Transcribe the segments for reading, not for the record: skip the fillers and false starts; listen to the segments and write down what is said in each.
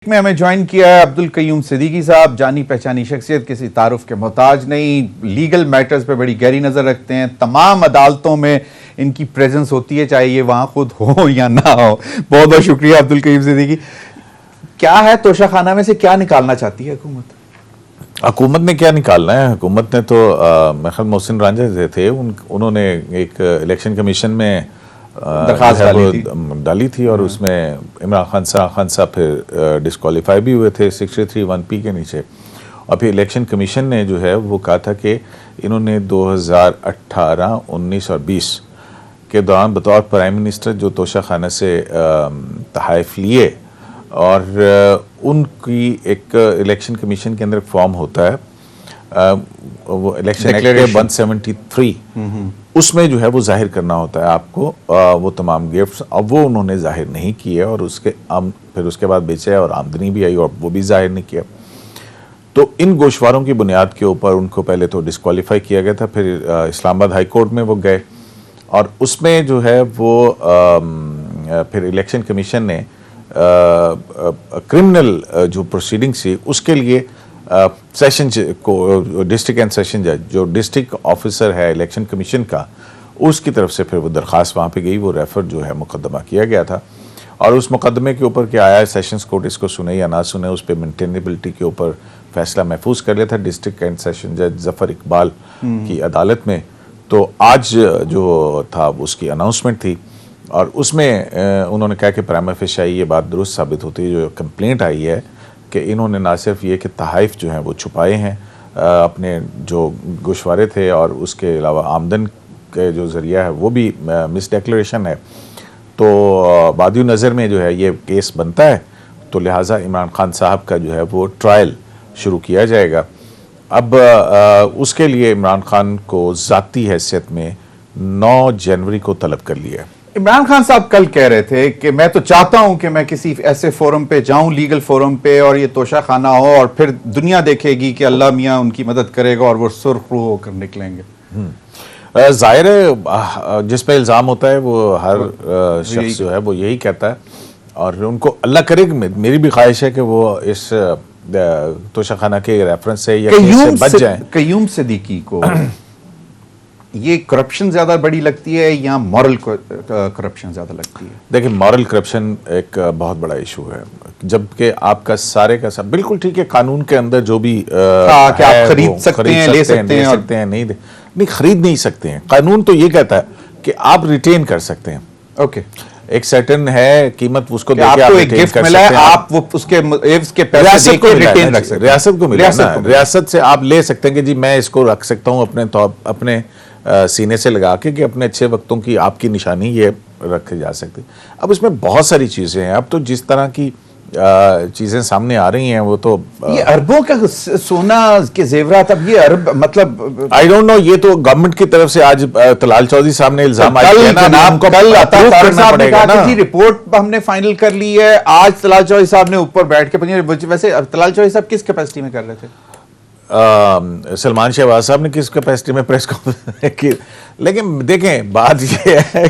में हमें ज्वाइन किया है अब्दुल कयूम सिद्दीकी साहब, जानी पहचानी शख्सियत, किसी तारुफ के मोहताज नहीं, लीगल मैटर्स पे बड़ी गहरी नज़र रखते हैं। तमाम अदालतों में इनकी प्रेजेंस होती है, चाहे ये वहाँ खुद हो या ना हो। बहुत बहुत शुक्रिया अब्दुल कयूम सिद्दीकी। क्या है तोशाखाना में से क्या निकालना चाहती है हुकूमत? हुकूमत ने क्या निकालना है? हुकूमत ने तो मोहसिन रांझा थे, उन्होंने एक इलेक्शन कमीशन में दरख्वास्त डाली थी और उसमें इमरान खान साहब फिर डिस्क्वालीफाई भी हुए थे 631P के नीचे। और फिर इलेक्शन कमीशन ने जो है वो कहा था कि इन्होंने 2018, 19 और 20 के दौरान बतौर प्राइम मिनिस्टर जो तोशाखाना से तहाइफ लिए, और उनकी एक इलेक्शन कमीशन के अंदर एक फॉर्म होता है, वो इलेक्शन एक्ट 173, उसमें जो है वो जाहिर करना होता है आपको वो तमाम गिफ्ट्स। अब वो उन्होंने जाहिर नहीं किए और फिर उसके बाद बेचे और आमदनी भी आई और वो भी जाहिर नहीं किया। तो इन गोशवारों की बुनियाद के ऊपर उनको पहले तो डिस्क्वालीफाई किया गया था, फिर इस्लामाबाद हाई कोर्ट में वो गए और उसमें जो है वो फिर इलेक्शन कमीशन ने क्रिमिनल जो प्रोसीडिंग्स थी उसके लिए सेशन को डिस्ट्रिक्ट एंड सेशन जज जो डिस्ट्रिक्ट ऑफिसर है इलेक्शन कमीशन का, उसकी तरफ से फिर वो दरख्वास्त वहाँ पे गई, वो रेफर जो है मुकदमा किया गया था। और उस मुकदमे के ऊपर क्या आया, सेशंस कोर्ट इसको सुने या ना सुने, उस पर मेंटेनेबिलिटी के ऊपर फैसला महफूज कर लिया था डिस्ट्रिक्ट एंड सेशन जज जफर इकबाल की अदालत में। तो आज जो था उसकी अनाउंसमेंट थी और उसमें उन्होंने कहा कि प्राइमा फेशियाई ये बात दुरुस्त साबित होती है, जो कंप्लेंट आई है कि इन्होंने ना सिर्फ ये कि तहाइफ जो हैं वो छुपाए हैं अपने जो गोशवारे थे, और उसके अलावा आमदन के जो ज़रिया है वो भी मिस डिक्लेरेशन है। तो बादियो नज़र में जो है ये केस बनता है, तो लिहाजा इमरान खान साहब का जो है वो ट्रायल शुरू किया जाएगा। अब उसके लिए इमरान खान को ज़ाती हैसियत में 9 जनवरी को तलब कर लिया है। इमरान खान साहब कल कह रहे थे कि मैं तो चाहता हूं कि मैं किसी ऐसे फोरम पे जाऊं, लीगल फोरम पे, और ये तोशाखाना हो और फिर दुनिया देखेगी कि अल्लाह मियां उनकी मदद करेगा और वो सुर्खरू होकर निकलेंगे। जाहिर है जिस पे इल्ज़ाम होता है वो हर शख्स जो है वो यही कहता है, और उनको अल्लाह करे, मेरी भी ख्वाहिश है कि वो इस तोशाखाना के रेफरेंस से या केस से बच जाएं। कयूम सिद्दीकी को ये करप्शन ज्यादा बड़ी लगती है या मॉरल करप्शन ज्यादा लगती है? देखिए, मॉरल करप्शन एक बहुत बड़ा इशू है, जबकि आपका सारे का सब बिल्कुल ठीक है, कानून के अंदर जो भी कि आप खरीद सकते हैं, ले सकते हैं, नहीं खरीद नहीं सकते हैं। कानून तो ये कहता है कि आप रिटेन कर सकते हैं। ओके, एक सर्टेन है कीमत उसको देके आपको एक गिफ्ट मिला है, आप वो उसके पैसे देके रिटेन रख सकते हैं। रियासत को मिला ना, रियासत से आप ले सकते हैं कि जी मैं इसको रख सकता हूँ अपने सीने से लगा के कि अपने अच्छे वक्तों की आपकी निशानी ये रखी जा सकती। अब इसमें बहुत सारी चीज़ें हैं, अब तो जिस तरह की चीज़ें सामने आ रही हैं वो तो ये अरबों का सोना के जेवरात, अब ये अरब मतलब आई डोंट नो, ये तो गवर्नमेंट की तरफ से आज तलाल चौधरी साहब ने इल्जाम रिपोर्ट हमने फाइनल कर ली है। आज तलाल चौधरी साहब ने ऊपर बैठ के, वैसे तलाल चौधरी साहब किस कैपेसिटी में कर रहे थे? सलमान शहबाज साहब ने किस कैपेसिटी में प्रेस कॉन्फ्रेंस की, लेकिन देखें बात ये है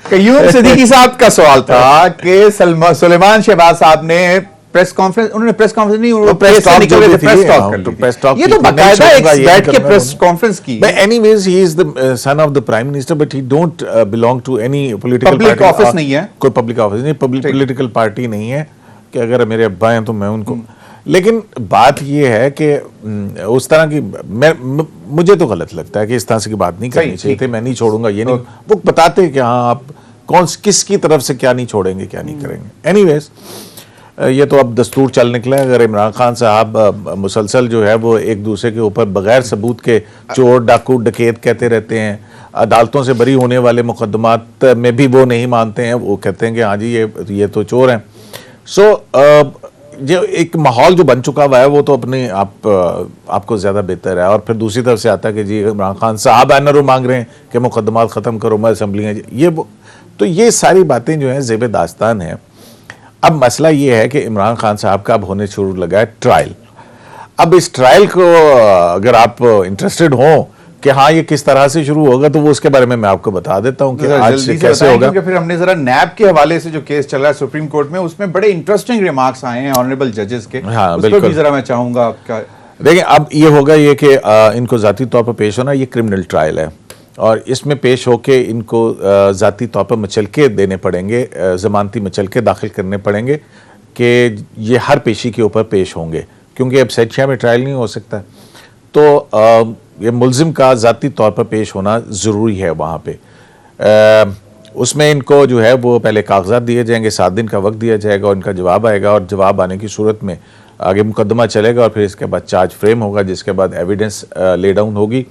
कयूम सिद्दीकी साहब का सवाल था कि सुलेमान शहबाज साहब ने प्रेस कॉन्फ्रेंस, उन्होंने प्रेस कॉन्फ्रेंस नहीं, वो प्रेस टॉक कर ली थी। ये तो बाकायदा एक बैठ के प्रेस कॉन्फ्रेंस की। Anyways he is the son of the prime minister, but he don't belong to any political public office नहीं है, कोई पब्लिक ऑफिस नहीं, पॉलिटिकल पार्टी नहीं है कि अगर मेरे अब्बा हैं तो मैं उनको। लेकिन बात यह है कि उस तरह की मुझे तो गलत लगता है कि इस तरह से की बात नहीं करनी चाहिए थी। मैं नहीं छोड़ूंगा, ये नहीं, वो बताते हैं कि हाँ आप किसकी तरफ से क्या नहीं छोड़ेंगे, क्या नहीं करेंगे। एनीवेज ये तो अब दस्तूर चल निकला है। अगर इमरान खान साहब मुसलसल जो है वो एक दूसरे के ऊपर बगैर सबूत के चोर, डाकू, डकैत कहते रहते हैं, अदालतों से बरी होने वाले मुकदमात में भी वो नहीं मानते हैं, वो कहते हैं कि हाँ जी ये तो चोर हैं। सो जो एक माहौल जो बन चुका हुआ है वो तो अपने आपको ज़्यादा बेहतर है। और फिर दूसरी तरफ से आता है कि जी इमरान खान साहब एनआरओ मांग रहे हैं कि मुकदमात ख़त्म करो, मैं असम्बलियाँ तो ये सारी बातें जो हैं ज़ेब दास्तान हैं। अब मसला ये है कि इमरान खान साहब का अब होने शुरू लगा है ट्रायल। अब इस ट्रायल को अगर आप इंटरेस्टेड हों कि हाँ ये किस तरह से शुरू होगा, तो वो उसके बारे में मैं आपको बता देता हूँ कि आज से कैसे होगा। फिर हमने जरा नैब के हवाले से जो केस चल रहा है सुप्रीम कोर्ट में, उसमें बड़े इंटरेस्टिंग रिमार्क्स आए हैं ऑनरेबल जजेस के। हाँ, उस पर भी जरा मैं चाहूंगा आपका। देखिए, अब ये होगा ये कि इनको जाती तौर पर पेश होना, ये क्रिमिनल ट्रायल है और इसमें पेश होके इनको जाती तौर पर मचलके देने पड़ेंगे, जमानती मचलके दाखिल करने पड़ेंगे कि ये हर पेशी के ऊपर पेश होंगे, क्योंकि अब सेठिया में ट्रायल नहीं हो सकता। तो ये मुल्जिम का ज़ाती तौर पर पेश होना ज़रूरी है वहाँ पे। उसमें इनको जो है वो पहले कागजात दिए जाएंगे, 7 दिन का वक्त दिया जाएगा और इनका जवाब आएगा, और जवाब आने की सूरत में आगे मुकदमा चलेगा और फिर इसके बाद चार्ज फ्रेम होगा, जिसके बाद एविडेंस ले डाउन होगी,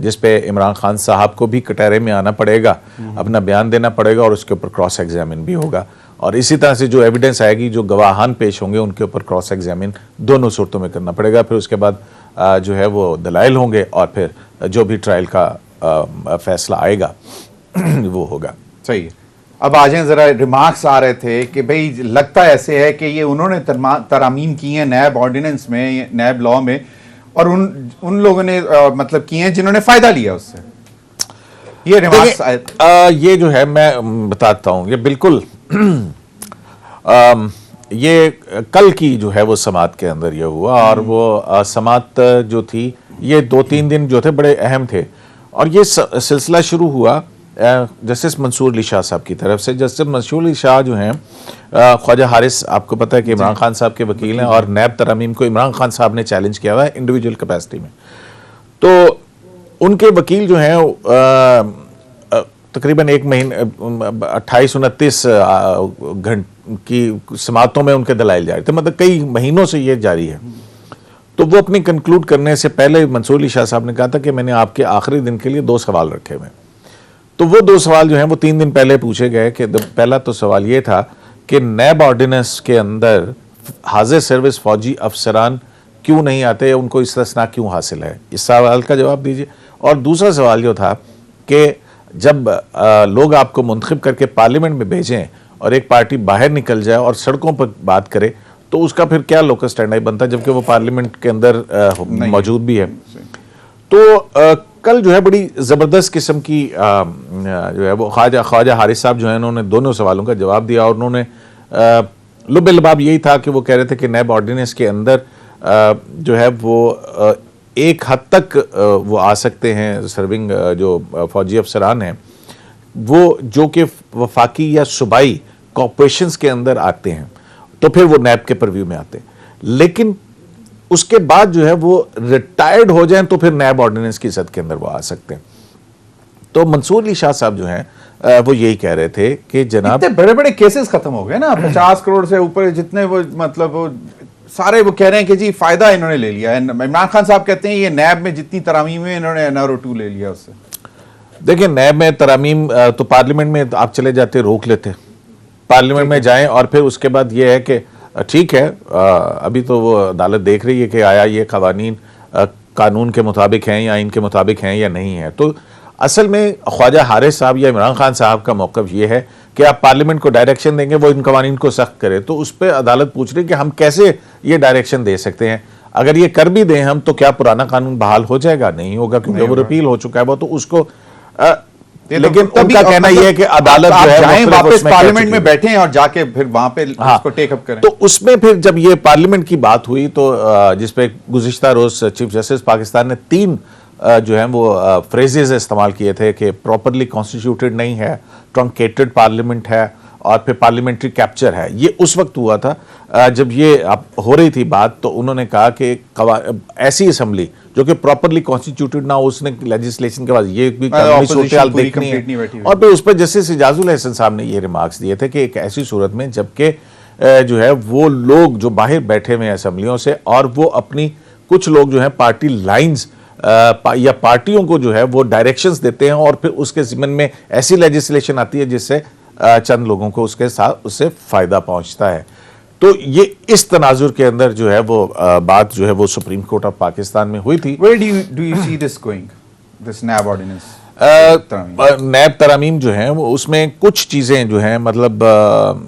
जिस पे इमरान खान साहब को भी कटहरे में आना पड़ेगा, अपना बयान देना पड़ेगा और उसके ऊपर क्रॉस एग्जामिन भी होगा। और इसी तरह से जो एविडेंस आएगी, जो गवाहान पेश होंगे, उनके ऊपर क्रॉस एग्जामिन दोनों सूरतों में करना पड़ेगा। फिर उसके बाद जो है वो दलाइल होंगे और फिर जो भी ट्रायल का फैसला आएगा वो होगा। सही है। अब आ जाएं, जरा रिमार्क्स आ रहे थे कि भाई लगता ऐसे है कि ये उन्होंने तरामीम की हैं नैब ऑर्डिनेंस में, नैब लॉ में, और उन लोगों ने मतलब किए हैं जिन्होंने फायदा लिया उससे। ये रिमार्क्स ये जो है मैं बताता हूँ, ये बिल्कुल ये कल की जो है वो समात के अंदर ये हुआ, और वो समात जो थी ये 2-3 दिन जो थे बड़े अहम थे। और ये सिलसिला शुरू हुआ जस्टिस मंसूर अली शाह साहब की तरफ से। जस्टिस मंसूर अली शाह जो हैं ख्वाजा हारिस, आपको पता है कि इमरान खान साहब के वकील हैं, और नैब तरामीम को इमरान खान साहब ने चैलेंज किया हुआ है इंडिविजुअल कैपेसिटी में। तो उनके वकील जो हैं तकरीबन 1 महीने 28-29 घंटे की समातों में उनके दलाइल जारी थे, मतलब कई महीनों से ये जारी है। तो वो अपनी कंक्लूड करने से पहले मंसूर अली शाह साहब ने कहा था कि मैंने आपके आखिरी दिन के लिए 2 सवाल रखे हुए। तो वो 2 सवाल जो हैं वो 3 दिन पहले पूछे गए। कि पहला तो सवाल ये था कि नैब ऑर्डिनेंस के अंदर हाजिर सर्विस फौजी अफसरान क्यों नहीं आते, उनको इस्तिस्ना क्यों हासिल है, इस सवाल का जवाब दीजिए। और दूसरा सवाल जो था कि जब लोग आपको मुंतखब करके पार्लियामेंट में भेजें और एक पार्टी बाहर निकल जाए और सड़कों पर बात करे, तो उसका फिर क्या लोकस स्टैंड बनता है, जबकि वो पार्लियामेंट के अंदर मौजूद भी है। तो कल जो है बड़ी ज़बरदस्त किस्म की जो है वो ख्वाजा हारिस साहब जो है उन्होंने दोनों सवालों का जवाब दिया, और उन्होंने लुब्बे लबाब यही था कि वो कह रहे थे कि नैब ऑर्डिनेंस के अंदर जो है वो एक हद तक वो आ सकते हैं सर्विंग जो फौजी अफसरान हैं, वो जो कि वफाकी या सूबाई कॉर्पोरेशंस के अंदर आते हैं, तो फिर वो नैब के परव्यू में आते हैं। लेकिन उसके बाद जो है वो रिटायर्ड हो जाएं तो फिर नैब ऑर्डिनेंस की सद के अंदर वो आ सकते हैं। तो मंसूर अली शाह साहब जो हैं वो यही कह रहे थे कि जनाब बड़े बड़े केसेस खत्म हो गए ना, 50 करोड़ से ऊपर जितने वो मतलब वो सारे वो कह रहे हैं कि जी फायदा इन्होंने ले लिया है। इमरान खान साहब कहते हैं ये नैब में जितनी तरामीम है इन्होंने NRO 2 ले लिया उससे। देखिए, नैब में तरामीम तो पार्लियामेंट में आप चले जाते, रोक लेते, पार्लियामेंट में जाएं, और फिर उसके बाद ये है कि ठीक है अभी तो वो अदालत देख रही है कि आया ये कवानीन कानून के मुताबिक हैं या इनके मुताबिक हैं या नहीं है। तो असल में ख्वाजा हारिस साहब या इमरान खान साहब का मौक़िफ़ ये है कि आप पार्लियामेंट को डायरेक्शन देंगे वो इन कवानीन को सख्त करे, तो उस पर अदालत पूछ रही है कि हम कैसे ये डायरेक्शन दे सकते हैं। अगर ये कर भी दें हम, तो क्या पुराना कानून बहाल हो जाएगा? नहीं होगा, क्योंकि वो रिपील हो चुका है वो, तो उसको लेकिन उनका कहना यह है कि अदालत जो है वापस पार्लियामेंट में बैठे और जाके फिर वहां पे उसको टेक अप करें। तो उसमें फिर जब ये पार्लियामेंट की बात हुई, तो जिसपे गुज़िश्ता रोज चीफ जस्टिस पाकिस्तान ने 3 जो है वो फ्रेजेस इस्तेमाल किए थे कि प्रॉपरली कॉन्स्टिट्यूटेड नहीं है, ट्रंकेटेड पार्लियामेंट है, और फिर पार्लियामेंट्री कैप्चर है। ये उस वक्त हुआ था जब ये हो रही थी बात, तो उन्होंने कहा कि ऐसी असम्बली जो कि प्रॉपरली कॉन्स्टिट्यूटेड ना हो, उसने लेजिस्लेशन के बाद ये भी कानूनी सूरत-ए-हाल देखनी है। और फिर उस पर जस्टिस इजाजुल एहसन साहब ने ये रिमार्क्स दिए थे कि एक ऐसी सूरत में जबकि जो है वो लोग जो बाहर बैठे हुए हैं असम्बलियों से, और वो अपनी कुछ लोग जो है पार्टी लाइन्स या पार्टियों को जो है वो डायरेक्शंस देते हैं, और फिर उसके ज़िम्मन में ऐसी लेजिस्लेशन आती है जिससे चंद लोगों को उसके साथ उससे फ़ायदा पहुंचता है। तो ये इस तनाजुर के अंदर जो है वो बात जो है वो सुप्रीम कोर्ट ऑफ पाकिस्तान में हुई थी। Where do you see this going, this NAB ordinance? नैब तरामीम जो है वो उसमें कुछ चीज़ें जो हैं, मतलब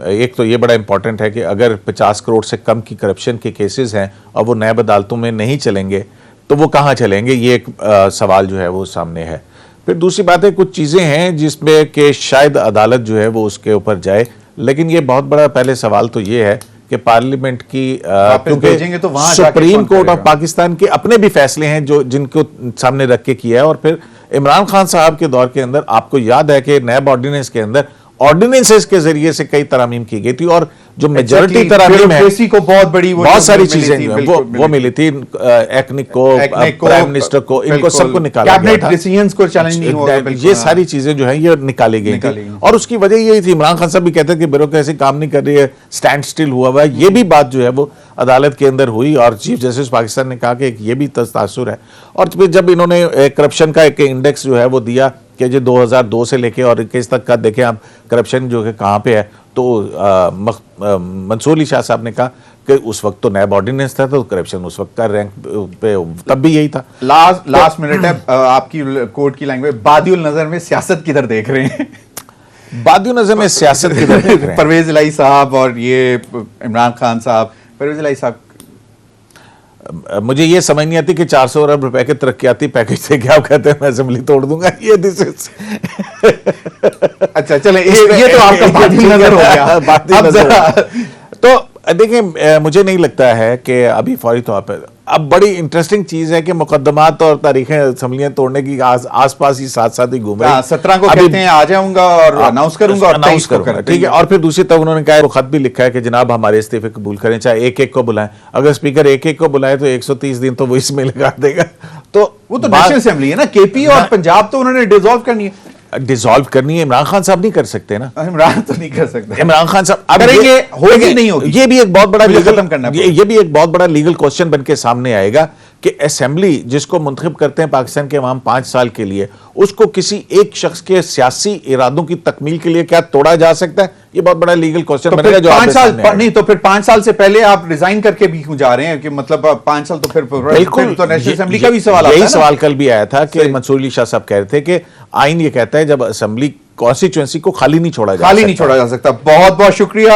एक तो ये बड़ा इंपॉर्टेंट है कि अगर 50 करोड़ से कम की करप्शन के केसेस हैं और वो नैब अदालतों में नहीं चलेंगे, तो वो कहाँ चलेंगे, ये एक सवाल जो है वो सामने है। फिर दूसरी बात है, कुछ चीज़ें हैं जिसमें कि शायद अदालत जो है वो उसके ऊपर जाए, लेकिन ये बहुत बड़ा पहले सवाल तो ये है कि पार्लियामेंट की क्योंकि तो वहां सुप्रीम कोर्ट ऑफ पाकिस्तान के अपने भी फैसले हैं जो जिनको सामने रख के किया है, और फिर इमरान खान साहब के दौर के अंदर आपको याद है कि नैब ऑर्डिनेंस के अंदर ऑर्डिनेंसेस के जरिए से कई तरामीम की गई थी, और जो मेजॉरिटी तरामीम है को बहुत सारी चीजें वो मिली थी, एक्निक को, प्राइम मिनिस्टर को, इनको सबको निकाला गया था, डिसीजंस को चैलेंज नहीं हुआ, ये सारी चीजें जो है ये निकाली गई थी। और उसकी वजह यही थी, इमरान खान साहब भी कहते हैं कि ब्यूरोक्रेसी काम नहीं कर रही है, स्टैंड स्टिल हुआ हुआ है, ये भी बात जो है वो अदालत के अंदर हुई, और चीफ जस्टिस पाकिस्तान ने कहा कि ये भी तासुर है। और फिर जब इन्होंने करप्शन का एक इंडेक्स जो है वो दिया कि जो 2002 से लेके और 21 तक का देखें आप करप्शन जो है कहाँ पे है, तो मंसूर अली शाह साहब ने कहा कि उस वक्त तो नैब ऑर्डिनेंस था, तो करप्शन उस वक्त का रैंक पे तब भी यही था। लास्ट मिनट है, आपकी कोर्ट की लैंग्वेज, बादियुल नजर में सियासत किधर देख रहे हैं? बादियुल नजर में सियासत किधर देख रहे हैं? परवेज इलाही साहब और ये इमरान खान साहब, परवेज इलाही साहब, मुझे ये समझ नहीं आती कि 400 अरब रुपए के तरक्याती पैकेज से क्या कहते हैं मैं असेंबली तोड़ दूंगा, ये दिस इज अच्छा चले, ये तो आपका बादियुल नजर हो गया। अब जरा तो देखिए, मुझे नहीं लगता है कि अभी फौरी तौर पर, अब बड़ी इंटरेस्टिंग चीज है कि मुकदमात और तारीखें असेंबलियां तोड़ने की आसपास ही साथ साथ ही घूम रही। 17 को कहते हैं आ जाऊंगा और अनाउंस करूंगा और 23 को करूंगा, ठीक है। और फिर दूसरी तरफ उन्होंने कहा, खत भी लिखा है कि जनाब हमारे इस्तीफे कबूल करें, चाहे एक एक को बुलाएं। अगर स्पीकर एक एक को बुलाए तो 130 दिन तो वो इसमें लगा देगा। तो वो तो नेशनल असेंबली है ना, केपी और पंजाब तो उन्होंने डिसॉल्व करनी है। डिसॉल्व करनी है, इमरान खान साहब नहीं कर सकते ना, इमरान तो नहीं कर सकते। इमरान खान साहब करेंगे, होगी नहीं होगी, ये भी एक बहुत बड़ा खत्म करना, ये भी एक बहुत बड़ा लीगल क्वेश्चन बन के सामने आएगा कि असेंबली जिसको मुंतखब करते हैं पाकिस्तान के अवाम 5 साल के लिए, उसको किसी एक शख्स के सियासी इरादों की तकमील के लिए क्या तोड़ा जा सकता है? ये बहुत बड़ा लीगल क्वेश्चन बनेगा जो 5 साल नहीं तो फिर 5 साल से पहले आप रिजाइन करके भी क्यों जा रहे हैं? कि मतलब 5 साल तो फिर बिल्कुल तो नेशनल असेंबली का भी सवाल आता है। यही सवाल कल भी आया था कि मंसूर अली शाह साहब कह रहे थे कि आइन ये कहता है जब असेंबली कॉन्स्टिट्यूएंसी को खाली नहीं छोड़ा जा सकता। बहुत बहुत शुक्रिया।